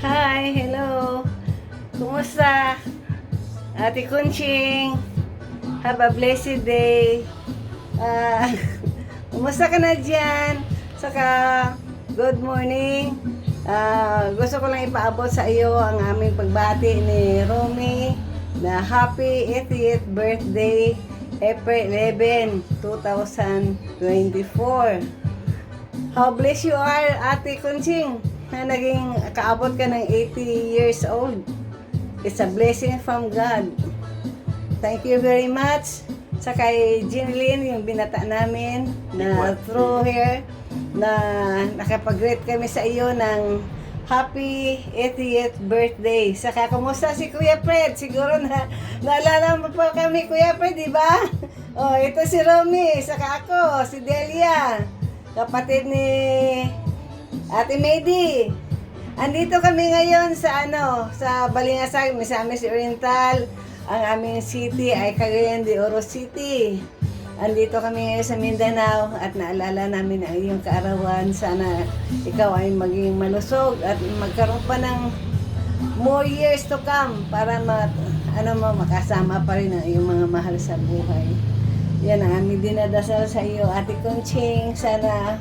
Hi, hello. Kumusta? Ate Kunching, have a blessed day. Ah, kumusta ka na dyan? Saka, good morning. Gusto ko lang ipaabot sa iyo ang aming pagbati ni Romy na happy 80th birthday, April 11, 2024. How blessed you are, Ate Kunching, na naging kaabot ka ng 80 years old. It's a blessing from God. Thank you very much. Sa kay Jeanlyn, yung binata namin na through here, na nakapag-greet kami sa iyo ng happy 80th birthday. Saka kumusta si Kuya Fred? Siguro na naalala mo po kami, Kuya Fred, di ba? Oh, ito si Romy, saka ako, si Delia, kapatid ni Ate Maydi. Andito kami ngayon sa sa Balingasag, Misamis Oriental. Ang aming city ay Cagayan de Oro City. Andito kami ngayon sa Mindanao at naalala namin ang iyong kaarawan. Sana ikaw ay maging malusog at magkaroon pa ng more years to come para makasama pa rin ang iyong mga mahal sa buhay. Yan ang aming dinadasal sa iyo, Ate Kunching. Sana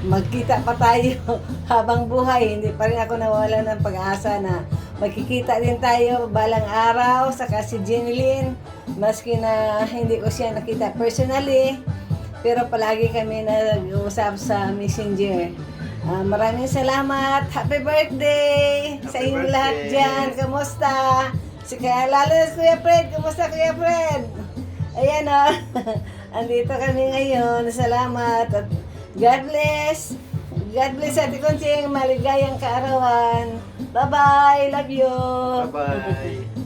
magkita pa tayo habang buhay. Hindi pa rin ako nawala ng pag-asa na magkikita din tayo balang araw. Saka si Jeanlyn, maski na hindi ko siya nakita personally, pero palagi kami nag-uusap sa Messenger. Maraming salamat. Happy birthday sa inyong lahat dyan. Kamusta? Lalo na Kuya Fred. Kamusta, Kuya Fred? Ayan o. Andito kami ngayon. Salamat. At God bless. God bless, Ate Kunching. Maligayang kaarawan. Bye-bye. Love you. Bye-bye.